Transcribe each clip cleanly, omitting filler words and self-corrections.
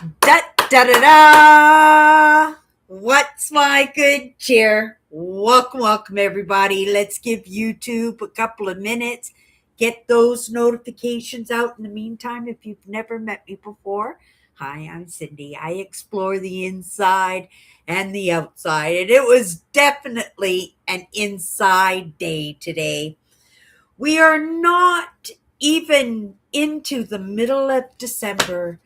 Da da da da! What's my good cheer? Welcome, everybody. Let's give YouTube a couple of minutes. Get those notifications out in the meantime if you've never met me before. Hi, I'm Cindy. I explore the inside and the outside, and it was definitely an inside day today. We are not even into the middle of December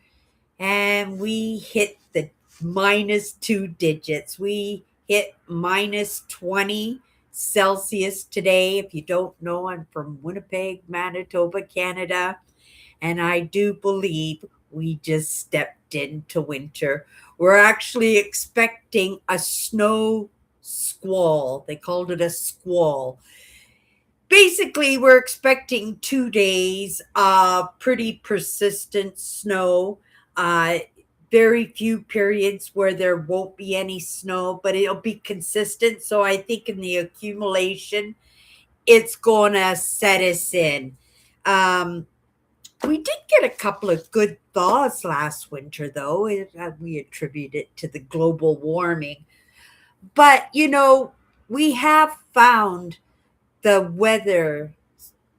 and we hit the minus two digits. We hit minus 20 Celsius today. If you don't know, I'm from Winnipeg, Manitoba, Canada, and I do believe we just stepped into winter. We're actually expecting a snow squall. They called it a squall. Basically, we're expecting 2 days of pretty persistent snow. Uh, Very few periods where there won't be any snow, but it'll be consistent. So I think in the accumulation, it's going to set us in. Um, we did get a couple of good thaws last winter, though. We attribute it to the global warming. But, we have found the weather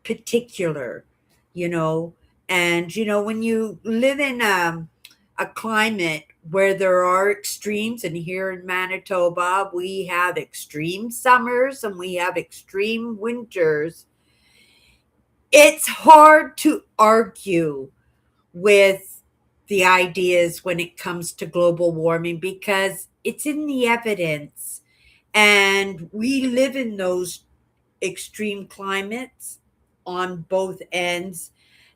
particular, you know. And, when you live in a climate where there are extremes, and here in Manitoba, we have extreme summers and we have extreme winters, it's hard to argue with the ideas when it comes to global warming because it's in the evidence. And we live in those extreme climates on both ends.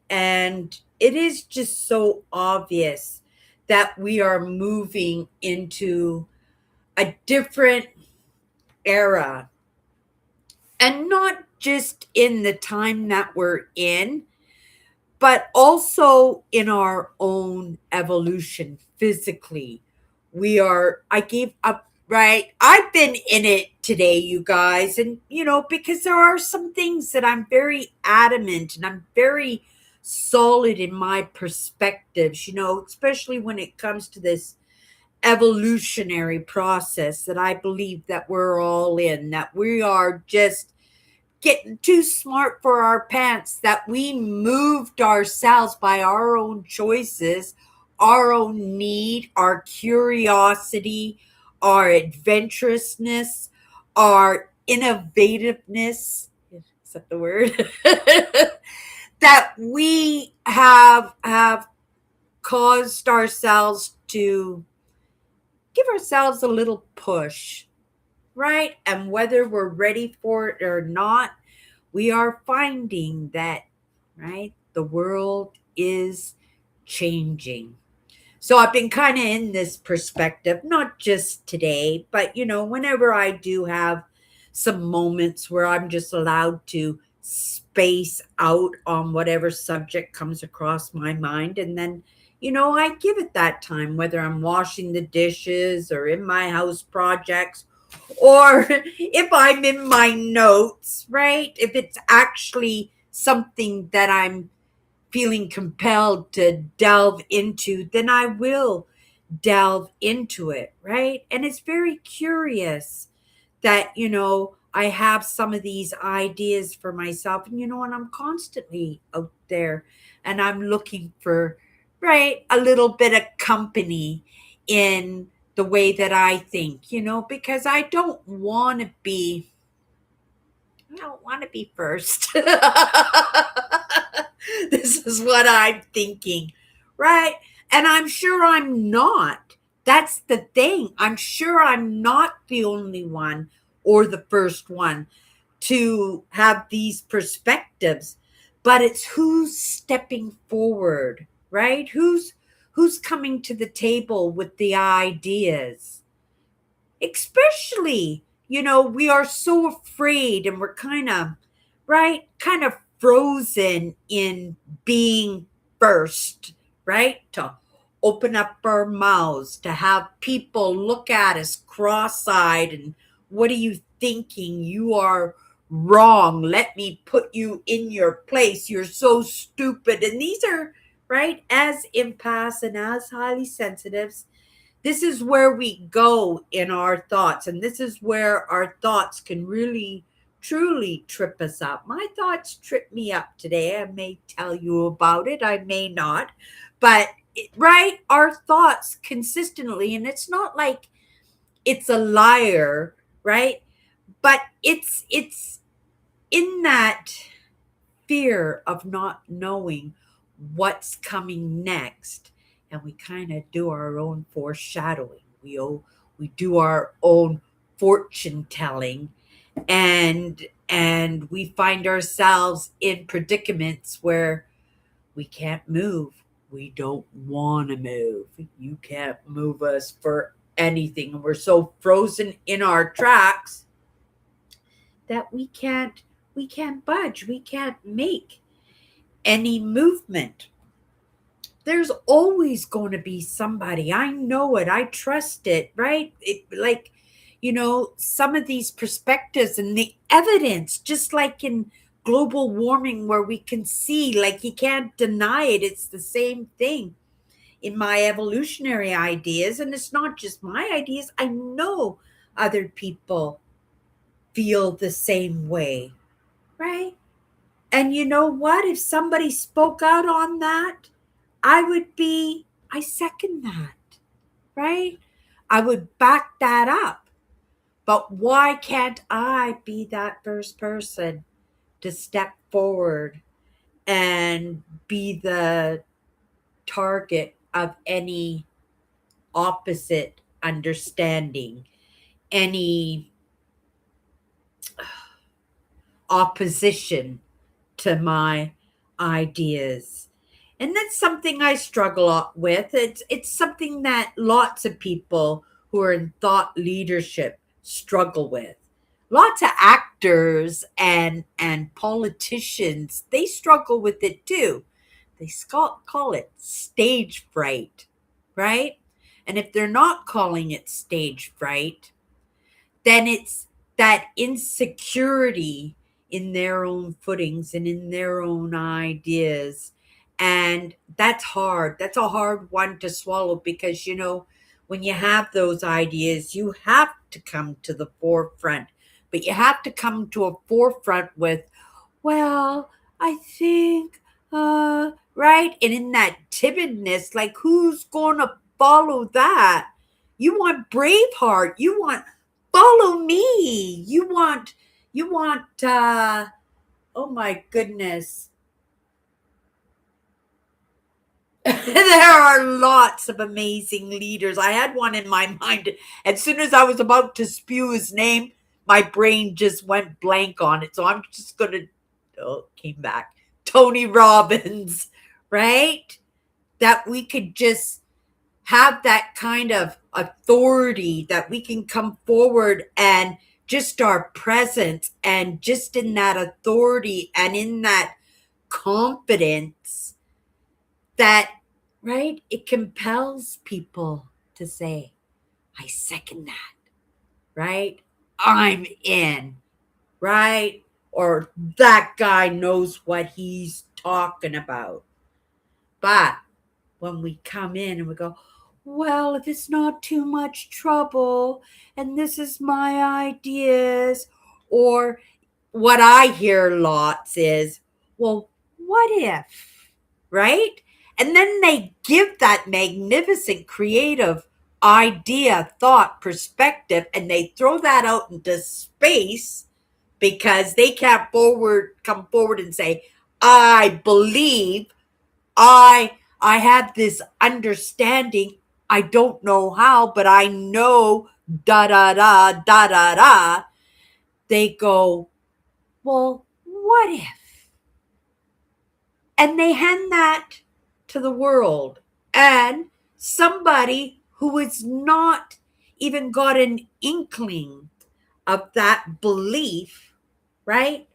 And it is just so obvious that we are moving into a different era. And not just in the time that we're in, but also in our own evolution physically. I gave up, right? I've been in it today, you guys. And, because there are some things that I'm very adamant and I'm very solid in my perspectives, especially when it comes to this evolutionary process that I believe that we're all in, that we are just getting too smart for our pants, that we moved ourselves by our own choices, our own need, our curiosity, our adventurousness, our innovativeness. Is that the word? That we have caused ourselves to give ourselves a little push, right? And whether we're ready for it or not, we are finding that, right, the world is changing. So I've been kind of in this perspective, not just today, but, whenever I do have some moments where I'm just allowed to space out on whatever subject comes across my mind. And then, I give it that time, whether I'm washing the dishes or in my house projects or if I'm in my notes, right? If it's actually something that I'm feeling compelled to delve into, then I will delve into it, right? And it's very curious that, I have some of these ideas for myself, and I'm constantly out there and I'm looking for, right, a little bit of company in the way that I think, because I don't want to be first. This is what I'm thinking, right? And I'm sure I'm not. That's the thing. I'm sure I'm not the only one or the first one to have these perspectives, but it's who's stepping forward, right? Who's coming to the table with the ideas. Especially, we are so afraid and we're kind of, right, kind of frozen in being first, right? To open up our mouths, to have people look at us cross-eyed and what are you thinking? You are wrong. Let me put you in your place. You're so stupid. And these are right? As empaths and as highly sensitives, this is where we go in our thoughts, and this is where our thoughts can really truly trip us up. My thoughts trip me up today. I may tell you about it, I may not, but right, our thoughts consistently, and it's not like it's a liar, right? But it's in that fear of not knowing what's coming next, and we kind of do our own foreshadowing. We do our own fortune telling, and we find ourselves in predicaments where we can't move. We don't want to move. You can't move us for anything. And we're so frozen in our tracks that we can't budge. We can't make any movement. There's always going to be somebody. I know it. I trust it, right? Some of these perspectives and the evidence, just like in global warming, where we can see, like, you can't deny it. It's the same thing in my evolutionary ideas. And it's not just my ideas. I know other people feel the same way, right? And you know what? If somebody spoke out on that, I second that, right? I would back that up. But why can't I be that first person to step forward and be the target of any opposite understanding, any opposition to my ideas? And that's something I struggle with. It's something that lots of people who are in thought leadership struggle with. Lots of actors and politicians, they struggle with it too. They call it stage fright, right? And if they're not calling it stage fright, then it's that insecurity in their own footings and in their own ideas. And that's hard. That's a hard one to swallow because, when you have those ideas, you have to come to the forefront, but you have to come to a forefront with, well, I think, right? And in that timidness, like, who's going to follow that? You want Braveheart. You want follow me. Oh my goodness. There are lots of amazing leaders. I had one in my mind. As soon as I was about to spew his name, my brain just went blank on it. So I'm just going to, oh, came back. Tony Robbins, right? That we could just have that kind of authority, that we can come forward and just our presence, and just in that authority and in that confidence, that, right, it compels people to say, I second that, right? I'm in, right? Or that guy knows what he's talking about. But when we come in and we go, well, if it's not too much trouble and this is my ideas, or what I hear lots is, well, what if, right? And then they give that magnificent creative idea, thought, perspective, and they throw that out into space because they can't come forward and say, I believe, I have this understanding. I don't know how, but I know da da da da da da. They go, well, what if? And they hand that to the world. And somebody who has not even got an inkling of that belief, right,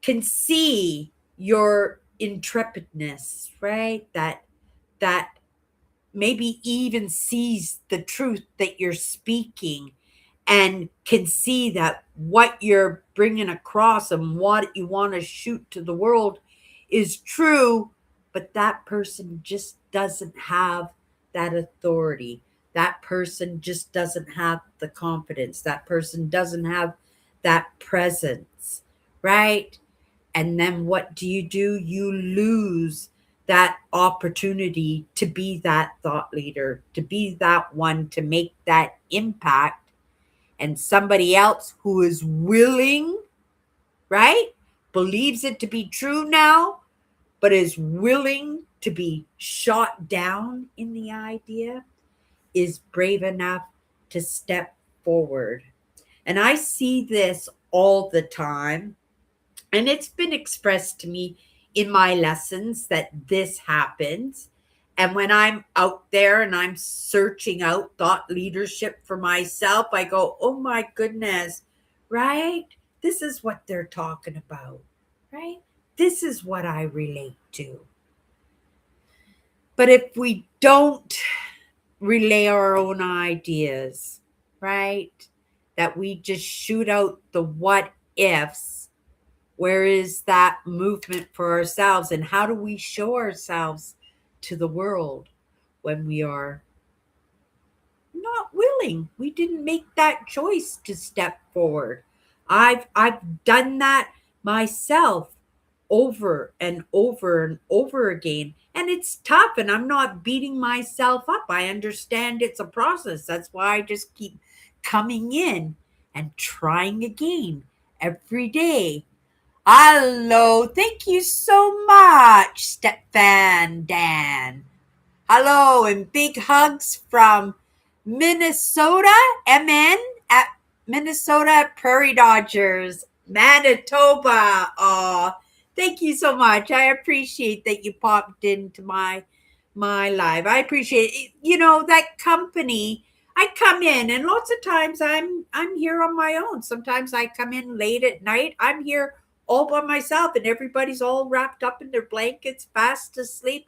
can see your intrepidness, right? That maybe even sees the truth that you're speaking, and can see that what you're bringing across and what you want to shoot to the world is true, but that person just doesn't have that authority. That person just doesn't have the confidence. That person doesn't have that presence, right? And then what do? You lose that opportunity to be that thought leader, to be that one to make that impact. And somebody else who is willing, right? Believes it to be true now, but is willing to be shot down in the idea, is brave enough to step forward. And I see this all the time. And it's been expressed to me in my lessons that this happens. And when I'm out there and I'm searching out thought leadership for myself, I go, oh my goodness, right? This is what they're talking about, right? This is what I relate to. But if we don't relay our own ideas, right? That we just shoot out the what ifs, where is that movement for ourselves? And how do we show ourselves to the world when we are not willing? We didn't make that choice to step forward. I've done that myself over and over and over again. And it's tough, and I'm not beating myself up. I understand it's a process. That's why I just keep coming in and trying again every day. Hello. Thank you so much, Stefan Dan. Hello, and big hugs from Minnesota, MN at Minnesota PrairieDodgers, Manitoba. Oh, thank you so much. I appreciate that you popped into my live. I appreciate it. You know, that company, I come in and lots of times I'm here on my own. Sometimes I come in late at night. I'm here all by myself and everybody's all wrapped up in their blankets, fast asleep.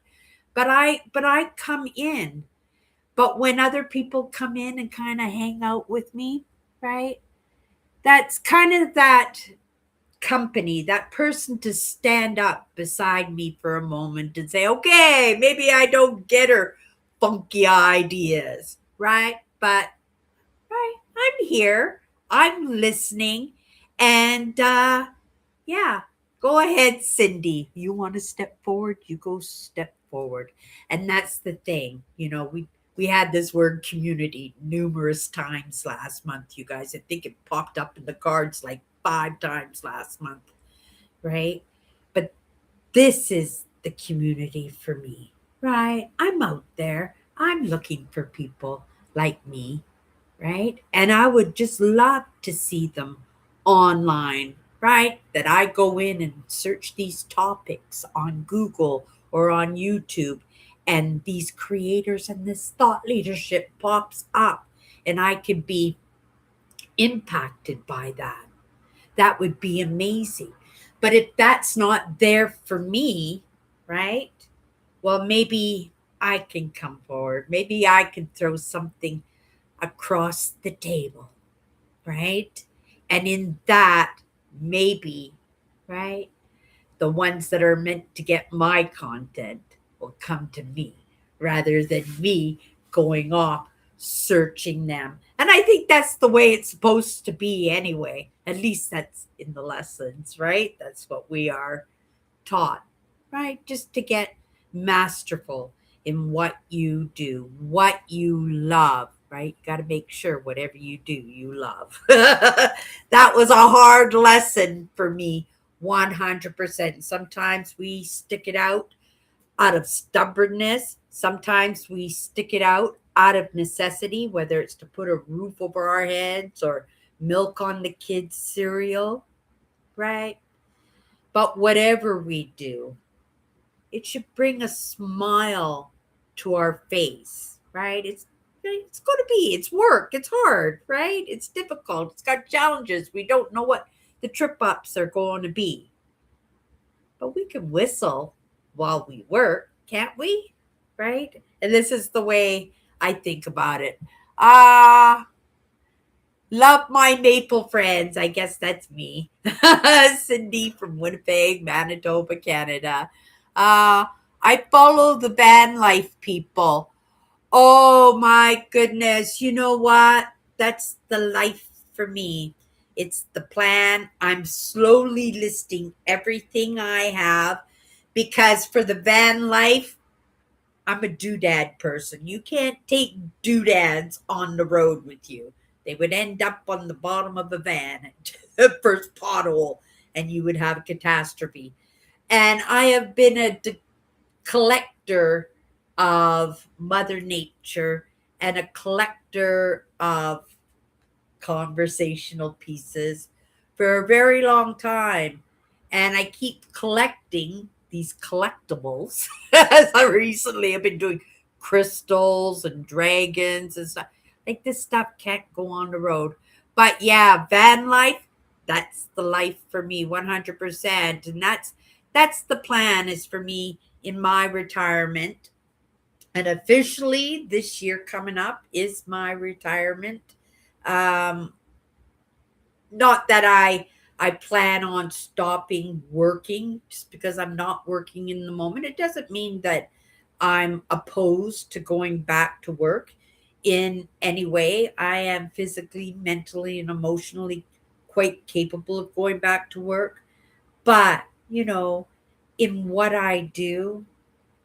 But I come in. But when other people come in and kind of hang out with me, right? That's kind of that company, that person to stand up beside me for a moment and say, okay, maybe I don't get her funky ideas, right? But right, I'm here, I'm listening, and yeah, go ahead, Cindy. You want to step forward? You go step forward. And that's the thing. You know, we had this word community numerous times last month, you guys. I think it popped up in the cards like 5 times last month, right? But this is the community for me, right? I'm out there. I'm looking for people like me, right? And I would just love to see them online, right? That I go in and search these topics on Google or on YouTube, and these creators and this thought leadership pops up, and I can be impacted by that. That would be amazing. But if that's not there for me, right? Well, maybe I can come forward. Maybe I can throw something across the table, right? And in that, maybe, right, the ones that are meant to get my content will come to me rather than me going off searching them. And I think that's the way it's supposed to be anyway. At least that's in the lessons, right? That's what we are taught, right? Just to get masterful in what you do, what you love, right? You got to make sure whatever you do, you love. That was a hard lesson for me, 100%. Sometimes we stick it out of stubbornness. Sometimes we stick it out of necessity, whether it's to put a roof over our heads or milk on the kids' cereal, right? But whatever we do, it should bring a smile to our face, right? It's going to be, it's work, it's hard, right? It's difficult, it's got challenges. We don't know what the trip ups are going to be. But we can whistle while we work, can't we? Right? And this is the way I think about it. Love my maple friends. I guess that's me. Cindy from Winnipeg, Manitoba, Canada. I follow the van life people. Oh my goodness. You know what? That's the life for me. It's the plan. I'm slowly listing everything I have because for the van life, I'm a doodad person. You can't take doodads on the road with you. They would end up on the bottom of a van at the first pothole and you would have a catastrophe. And I have been a collector of Mother Nature and a collector of conversational pieces for a very long time. And I keep collecting these collectibles. As I recently have been doing crystals and dragons and stuff. Like this stuff can't go on the road. But yeah, van life, that's the life for me 100%. And that's the plan is for me in my retirement. And officially this year coming up is my retirement. Um, Not that I plan on stopping working just because I'm not working in the moment. It doesn't mean that I'm opposed to going back to work in any way. I am physically, mentally, and emotionally quite capable of going back to work. But, in what I do,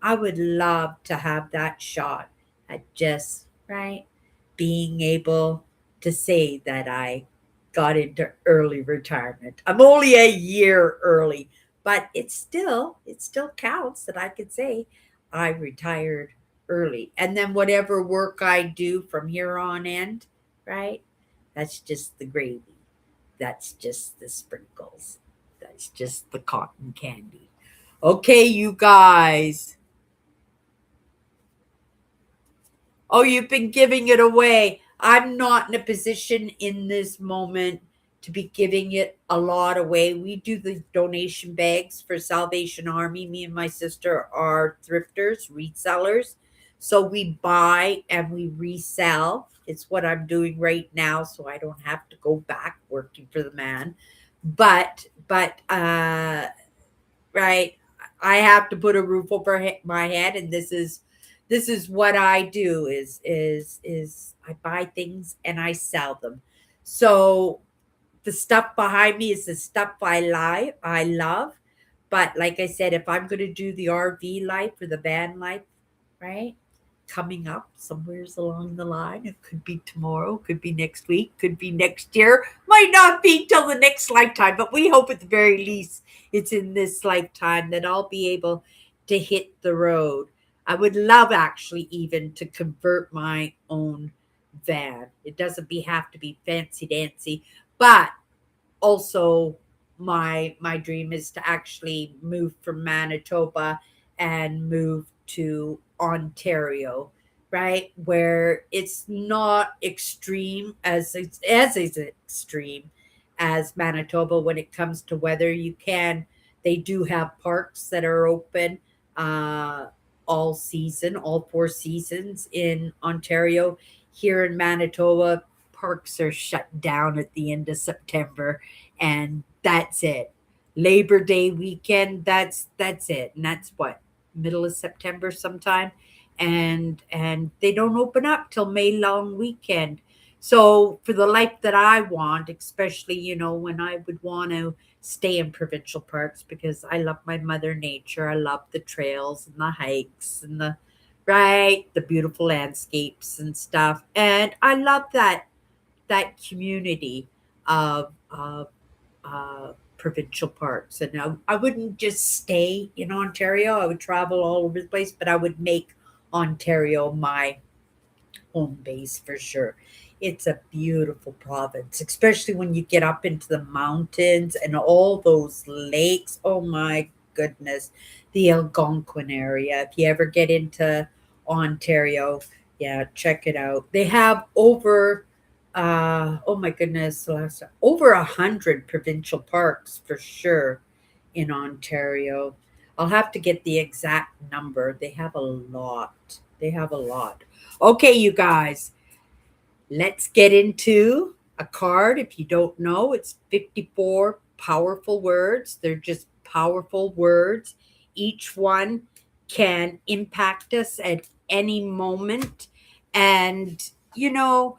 I would love to have that shot at just, right, being able to say that I got into early retirement. I'm only a year early, but it still counts that I could say I retired early. And then whatever work I do from here on end, right? That's just the gravy. That's just the sprinkles. That's just the cotton candy. Okay, you guys. Oh, you've been giving it away. I'm not in a position in this moment to be giving it a lot away. We do the donation bags for Salvation Army. Me and my sister are thrifters, resellers. So we buy and we resell. It's what I'm doing right now, so I don't have to go back working for the man. But right, I have to put a roof over my head, and this is what I do is I buy things and I sell them. So the stuff behind me is the stuff I love. But like I said, if I'm going to do the RV life or the van life, right? Coming up somewheres along the line. It could be tomorrow, could be next week, could be next year, might not be till the next lifetime, but we hope at the very least it's in this lifetime that I'll be able to hit the road. I would love actually even to convert my own van. It doesn't have to be fancy dancy, but also my dream is to actually move from Manitoba and move to Ontario, right? Where it's not extreme as is extreme as Manitoba when it comes to weather. They do have parks that are open uh all season, all 4 seasons in Ontario. Here in Manitoba, parks are shut down at the end of September, and that's it. Labor Day weekend, that's it. And that's what, middle of September sometime. And they don't open up till May long weekend. So for the life that I want, especially, when I would want to stay in provincial parks because I love my mother nature. I love the trails and the hikes and the beautiful landscapes and stuff. And I love that community of provincial parks. And I wouldn't just stay in Ontario. I would travel all over the place, but I would make Ontario my home base for sure. It's a beautiful province, especially when you get up into the mountains and all those lakes. Oh my goodness. The Algonquin area. If you ever get into Ontario, yeah, check it out. They have oh my goodness, over 100 provincial parks for sure in Ontario. I'll have to get the exact number. They have a lot. They have a lot. Okay, you guys, let's get into a card. If you don't know, it's 54 powerful words. They're just powerful words. Each one can impact us at any moment. And, you know,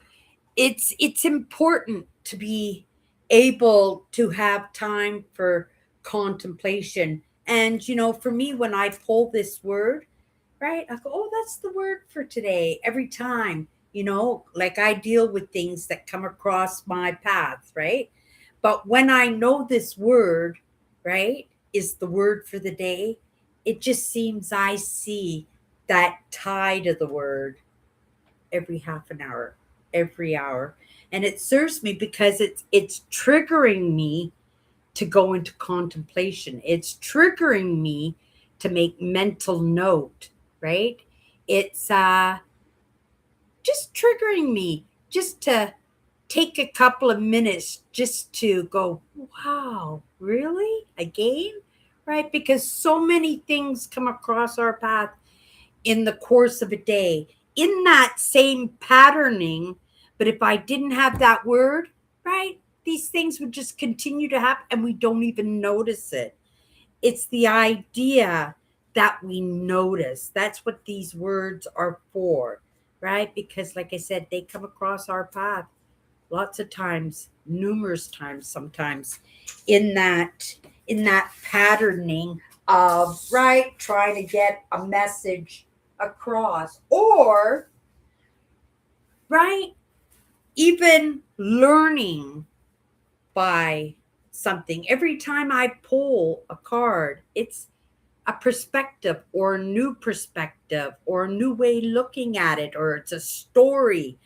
it's important to be able to have time for contemplation. And, for me, when I pull this word, right, I go, oh, that's the word for today every time. Like I deal with things that come across my path, right? But when I know this word, right, is the word for the day, it just seems I see that tie to the word every half an hour, every hour. And it serves me because it's triggering me to go into contemplation. It's triggering me to make mental note, right? It's just triggering me just to take a couple of minutes just to go, wow, really? Again? Right? Because so many things come across our path in the course of a day in that same patterning. But if I didn't have that word, right, these things would just continue to happen and we don't even notice it. It's the idea that we notice. That's what these words are for, right? Because, like I said, they come across our path lots of times, numerous times, sometimes in that patterning of, right, trying to get a message across, or, right, even learning by something. Every time I pull a card, it's a perspective or a new perspective or a new way looking at it, or it's a story,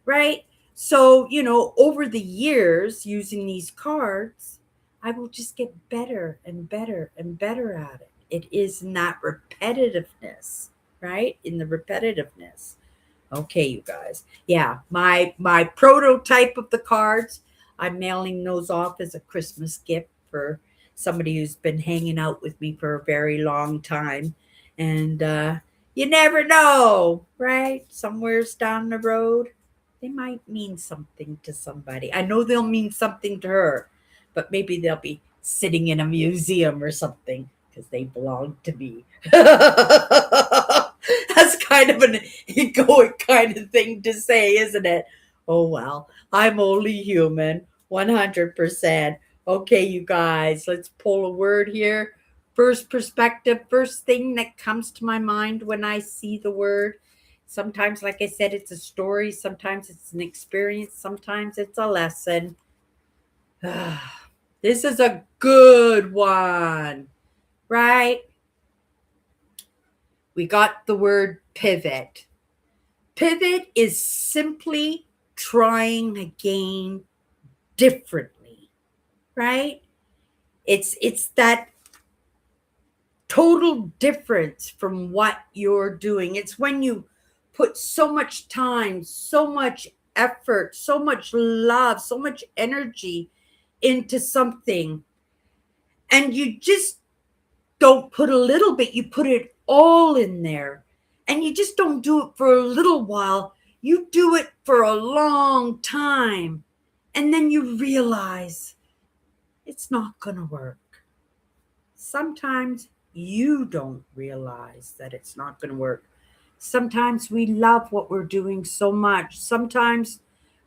right? So, over the years using these cards, I will just get better and better and better at it. It is in that repetitiveness, right? In the repetitiveness. Okay, you guys. Yeah, my prototype of the cards, I'm mailing those off as a Christmas gift for somebody who's been hanging out with me for a very long time. And you never know, right? Somewhere's down the road, they might mean something to somebody. I know they'll mean something to her, but maybe they'll be sitting in a museum or something because they belong to me. That's kind of an egoic kind of thing to say, isn't it? Oh, well, I'm only human, 100%. Okay, you guys, let's pull a word here. First perspective, first thing that comes to my mind when I see the word. Sometimes, like I said, it's a story. Sometimes it's an experience. Sometimes it's a lesson. This is a good one, right? We got the word pivot. Pivot is simply trying again differently, right? It's that total difference from what you're doing. It's when you put so much time, so much effort, so much love, so much energy into something, and you just don't put a little bit, you put it all in there. And you just don't do it for a little while, you do it for a long time. And then you realize it's not going to work. Sometimes you don't realize that it's not going to work. Sometimes we love what we're doing so much. Sometimes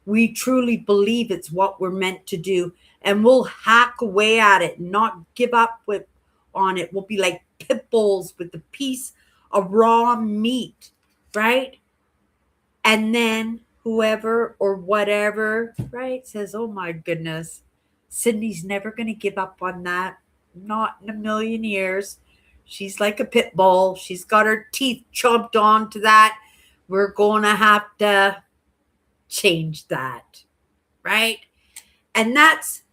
we truly believe it's what we're meant to do, and we'll hack away at it, not give up on it. We'll be like pit bulls with a piece of raw meat, right? And then whoever or whatever, right, says, oh my goodness, Sydney's never going to give up on that. Not in a million years. She's like a pit bull. She's got her teeth chomped onto that. We're going to have to change that, right? And that's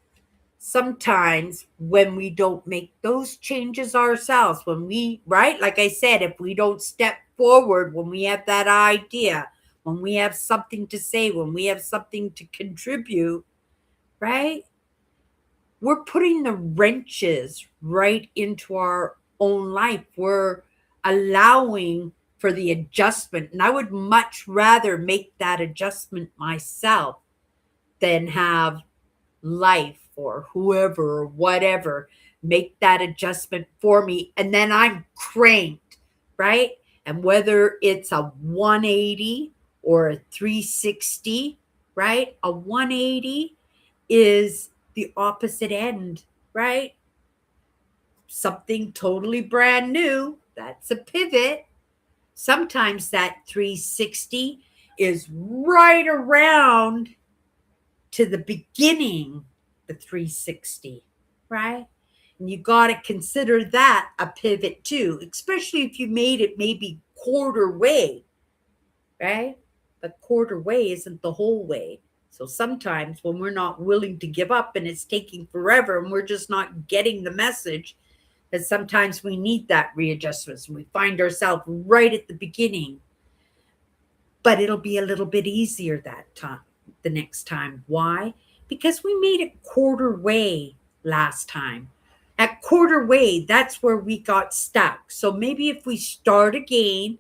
sometimes when we don't make those changes ourselves, when we, right, like I said, if we don't step forward, when we have that idea, when we have something to say, when we have something to contribute, right, we're putting the wrenches right into our own life. We're allowing for the adjustment, and I would much rather make that adjustment myself than have life or whoever or whatever make that adjustment for me, and then I'm cranked right? And whether it's a 180 or a 360, right? A 180 is the opposite end, right? Something totally brand new. That's a pivot. Sometimes that 360 is right around to the beginning, the 360, right? And you got to consider that a pivot too, especially if you made it maybe quarter way, right? But quarter way isn't the whole way. So sometimes when we're not willing to give up and it's taking forever and we're just not getting the message, that sometimes we need that readjustment. We find ourselves right at the beginning, but it'll be a little bit easier that time, the next time. Why? Because we made it quarter way last time. At quarter way, that's where we got stuck. So maybe if we start again,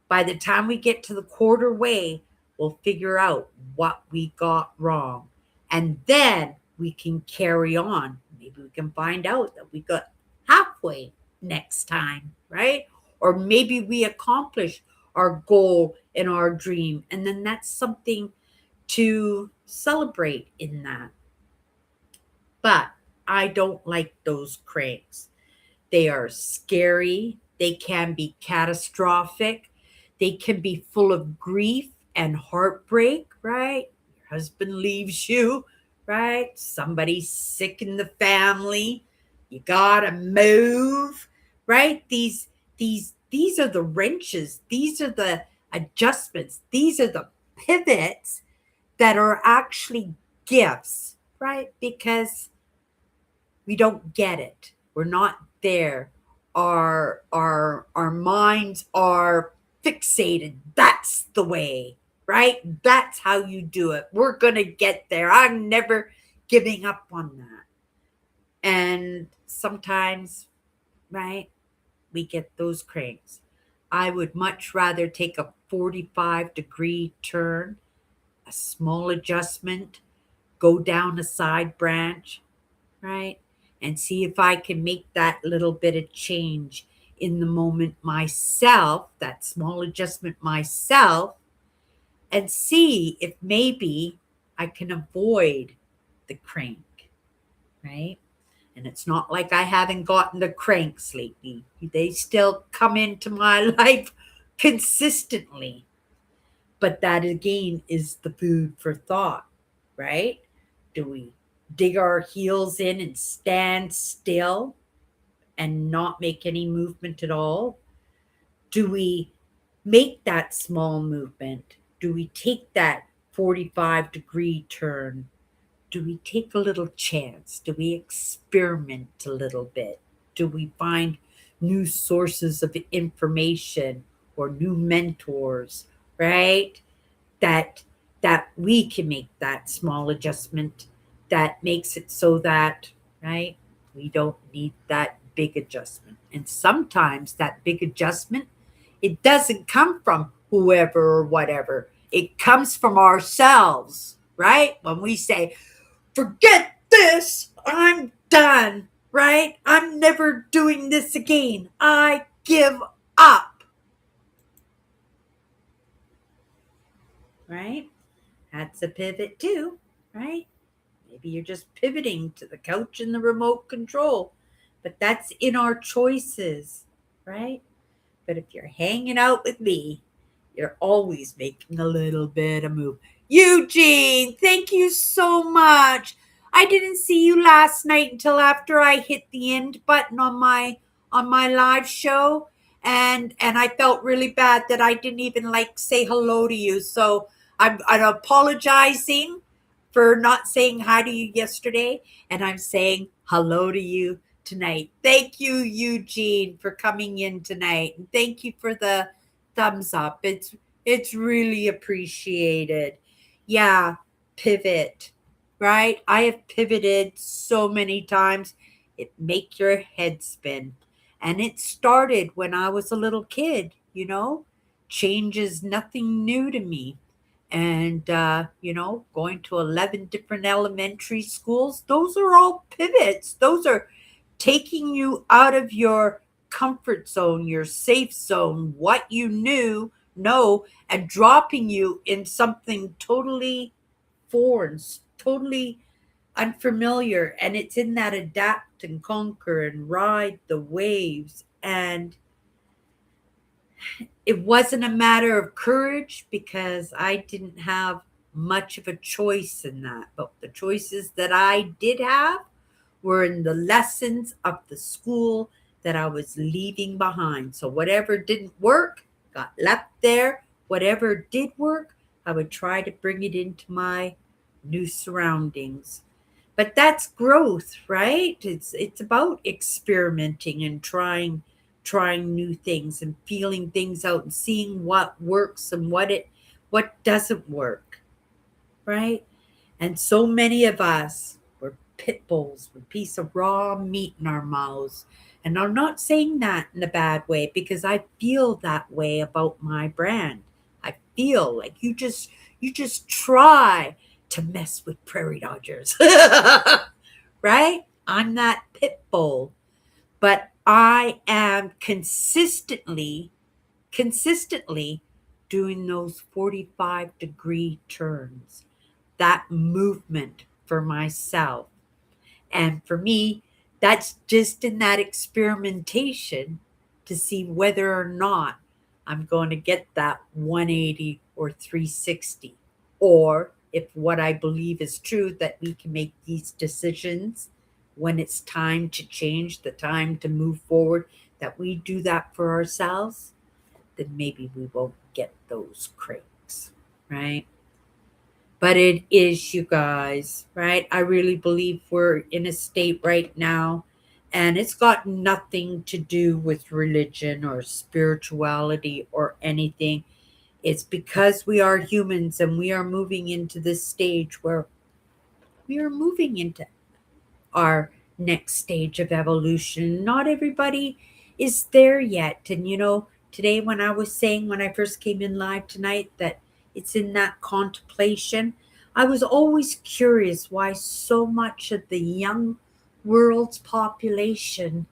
by the time we get to the quarter way, we'll figure out what we got wrong. And then we can carry on. Maybe we can find out that we got halfway next time, right? Or maybe we accomplish our goal and our dream. And then that's something to celebrate in that. But I don't like those cranks. They are scary. They can be catastrophic. They can be full of grief and heartbreak, right? Your husband leaves you, right? Somebody's sick in the family. You gotta move, right? These are the wrenches. These are the adjustments. These are the pivots that are actually gifts, right? Because we don't get it. We're not there. Our minds are fixated. That's the way, right? That's how you do it. We're gonna get there. I'm never giving up on that. And sometimes, right, we get those cranks. I would much rather take a 45-degree turn, a small adjustment, go down a side branch, right? And see if I can make that little bit of change in the moment myself, that small adjustment myself, and see if maybe I can avoid the crank, right? And it's not like I haven't gotten the cranks lately. They still come into my life consistently. But that again is the food for thought, right? Do we dig our heels in and stand still and not make any movement at all? Do we make that small movement? Do we take that 45-degree turn? Do we take a little chance? Do we experiment a little bit? Do we find new sources of information or new mentors, right? that that we can make that small adjustment that makes it so that, right, we don't need that big adjustment. And sometimes that big adjustment, it doesn't come from whoever or whatever, it comes from ourselves, right? When we say, forget this, I'm done, right? I'm never doing this again, I give up, right? That's a pivot too, right? Maybe you're just pivoting to the couch and the remote control, but that's in our choices, right? But if you're hanging out with me, you're always making a little bit of move. Eugene, thank you so much. I didn't see you last night until after I hit the end button on my live show, and I felt really bad that I didn't even like say hello to you. So I'm apologizing for not saying hi to you yesterday, and I'm saying hello to you tonight. Thank you, Eugene, for coming in tonight, and thank you for the thumbs up. It's really appreciated. Yeah, pivot, right? I have pivoted so many times. It make your head spin. And it started when I was a little kid, you know? Change is nothing new to me. And, going to 11 different elementary schools, those are all pivots. Those are taking you out of your comfort zone, your safe zone, what you know, and dropping you in something totally foreign, totally unfamiliar. And it's in that adapt and conquer and ride the waves. And it wasn't a matter of courage because I didn't have much of a choice in that. But the choices that I did have were in the lessons of the school that I was leaving behind. So whatever didn't work got left there. Whatever did work, I would try to bring it into my new surroundings. But that's growth, right? It's about experimenting and trying new things and feeling things out and seeing what works and what doesn't work, right? And so many of us were pit bulls with a piece of raw meat in our mouths. And I'm not saying that in a bad way because I feel that way about my brand. I feel like you just try to mess with Prairie Dodgers. Right? I'm that pit bull, but I am consistently doing those 45-degree turns, that movement for myself. And for me, that's just in that experimentation to see whether or not I'm going to get that 180 or 360. Or if what I believe is true, that we can make these decisions when it's time to change, the time to move forward, that we do that for ourselves, then maybe we won't get those cranks, right? But it is, you guys, right? I really believe we're in a state right now, and it's got nothing to do with religion or spirituality or anything. It's because we are humans and we are moving into this stage where we are moving into our next stage of evolution. Not everybody is there yet. And today when I was saying when I first came in live tonight that it's in that contemplation, I was always curious why so much of the young world's population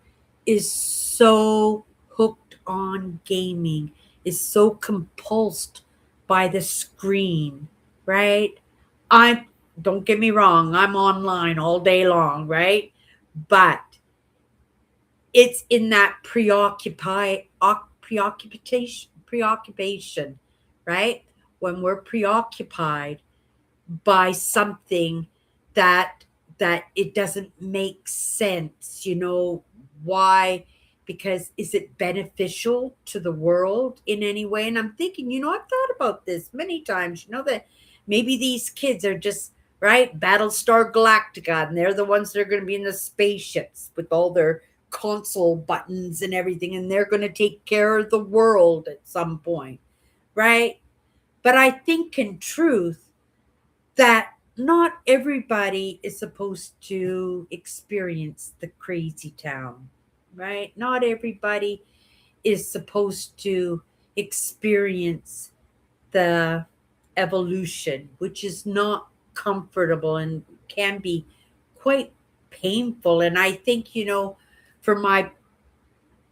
is so hooked on gaming, is so compulsed by the screen, right? I don't get me wrong, I'm online all day long, right? But it's in that preoccupation, right? When we're preoccupied by something that it doesn't make sense, why? Because is it beneficial to the world in any way? And I'm thinking, I've thought about this many times, that maybe these kids are just right, Battlestar Galactica, and they're the ones that are going to be in the spaceships with all their console buttons and everything, and they're going to take care of the world at some point, right? But I think in truth that not everybody is supposed to experience the crazy town, right? Not everybody is supposed to experience the evolution, which is not comfortable and can be quite painful. And I think, for my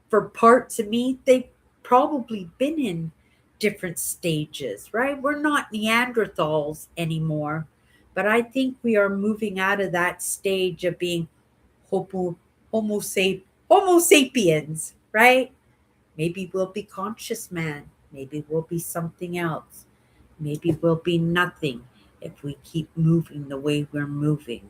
for parts of me, they've probably been in different stages, right? We're not Neanderthals anymore, but I think we are moving out of that stage of being Homo, Homo sapiens, right? Maybe we'll be conscious man. Maybe we'll be something else. Maybe we'll be nothing if we keep moving the way we're moving,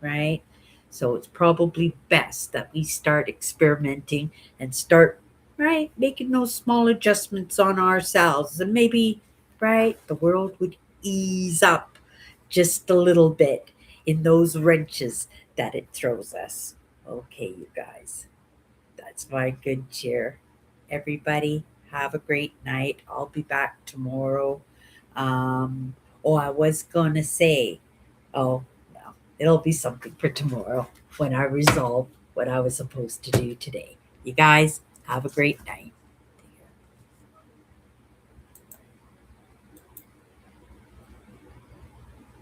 right? So it's probably best that we start experimenting and start, right, making those small adjustments on ourselves. And maybe, right, the world would ease up just a little bit in those wrenches that it throws us. Okay, you guys, that's my good cheer. Everybody, have a great night. I'll be back tomorrow. I was going to say, oh, well, it'll be something for tomorrow when I resolve what I was supposed to do today. You guys, have a great night.